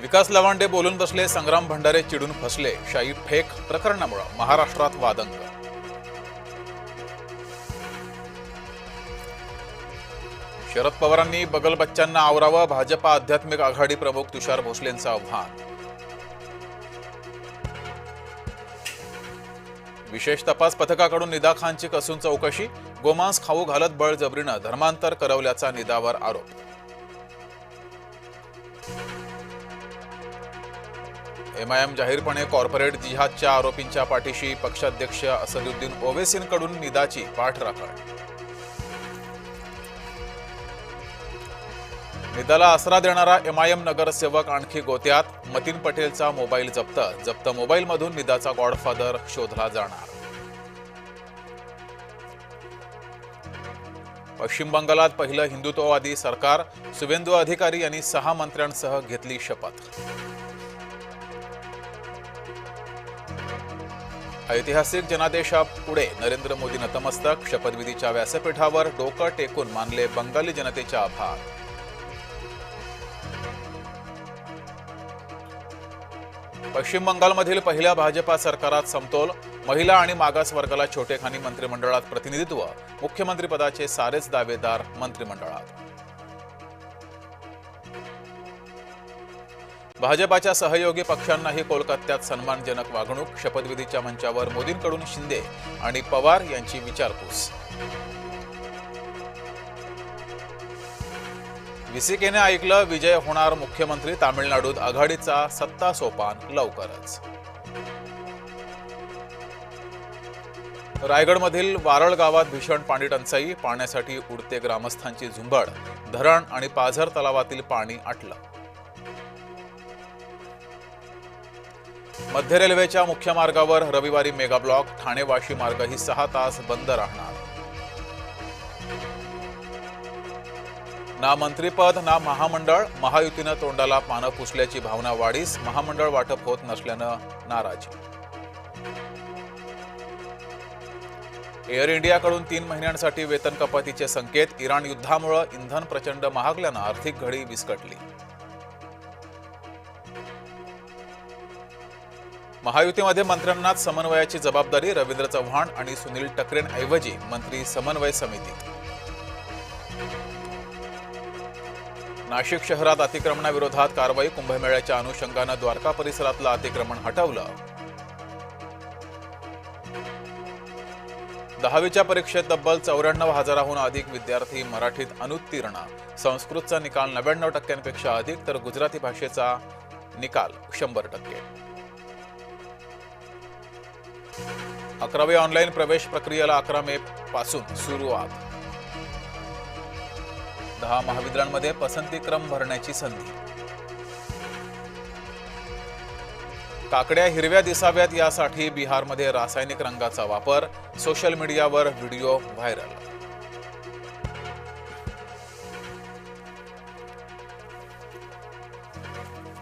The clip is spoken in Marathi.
विकास लवांडे बोलून बसले, संग्राम भंडारे चिडून फसले. शाई फेक प्रकरणामुळे महाराष्ट्रात वादंग. शरद पवारांनी बगलबच्च्यांना आवरावं, भाजपा आध्यात्मिक आघाडी प्रमुख तुषार भोसलेंचं आव्हान. विशेष तपास पथकाकडून निदा खानची कसून चौकशी, गोमांस खाऊ घालत बळजबरीनं धर्मांतर करवल्याचा निदावर आरोप. एमआयएम जाहीरपणे कॉर्पोरेट जिहादच्या आरोपींच्या पाठीशी, पक्षाध्यक्ष असदुद्दीन ओवेसींकडून निदाची पाठराखण. निदाला आसरा देणारा एमआयएम नगरसेवक आणखी गोत्यात, मतीन पटेलचा मोबाईल जप्त मोबाईलमधून निदाचा गॉडफादर शोधला जाणार. पश्चिम बंगालात पहिलं हिंदुत्ववादी सरकार, शुभेंदू अधिकारी यांनी 6 मंत्र्यांसह घेतली शपथ. ऐतिहासिक जनादेशापुढे नरेंद्र मोदी नतमस्तक, शपथविधीच्या व्यासपीठावर डोकं टेकून मानले बंगाली जनतेचे आभार. पश्चिम बंगालमधील पहिल्या भाजपा सरकारात समतोल, महिला आणि मागास वर्गाला छोटेखानी मंत्रिमंडळात प्रतिनिधित्व, मुख्यमंत्रीपदाचे सारेच दावेदार मंत्रिमंडळात. भाजपाच्या सहयोगी पक्षांनाही कोलकात्यात सन्मानजनक वागणूक, शपथविधीच्या मंचावर मोदींकडून शिंदे आणि पवार यांची विचारपूस. विसिकेने ऐकलं, विजय होणार मुख्यमंत्री, तामिळनाडूत आघाडीचा सत्ता सोपान लवकरच. रायगडमधील वारळ गावात भीषण पाणी टंचाई, पाण्यासाठी उडते ग्रामस्थांची झुंबड, धरण आणि पाझर तलावातील पाणी आटलं. मध्य रेल्वेच्या मुख्य मार्गावर रविवारी मेगा ब्लॉक, ठाणे वाशी मार्गही 6 तास बंद राहणार. ना मंत्रिपद ना महामंडळ, महायुतीनं तोंडाला पानं पुसल्याची भावना वाढीस, महामंडळ वाटप होत नसल्यानं नाराजी. एअर इंडियाकडून 3 महिन्यांसाठी वेतन कपातीचे संकेत, इराण युद्धामुळे इंधन प्रचंड महागल्यानं आर्थिक घडी विस्कटली. महायुतीमध्ये मंत्र्यांनाच समन्वयाची जबाबदारी, रवींद्र चव्हाण आणि सुनील टकरेंऐवजी मंत्री समन्वय समितीत. नाशिक शहरात अतिक्रमणाविरोधात कारवाई, कुंभमेळ्याच्या अनुषंगानं द्वारका परिसरातलं अतिक्रमण हटवलं. 10वीच्या परीक्षेत तब्बल 94,000हून अधिक विद्यार्थी मराठीत अनुत्तीर्ण, संस्कृतचा निकाल 99% अधिक, तर गुजराती भाषेचा निकाल 100%. 11वी ऑनलाईन प्रवेश प्रक्रियेला 11 मे पासून सुरुवात. 10 महाविद्यालयांमध्ये पसंतीक्रम भरण्याची संधी. काकड्या हिरव्या दिसाव्यात यासाठी बिहारमध्ये रासायनिक रंगाचा वापर, सोशल मीडियावर व्हिडिओ व्हायरल.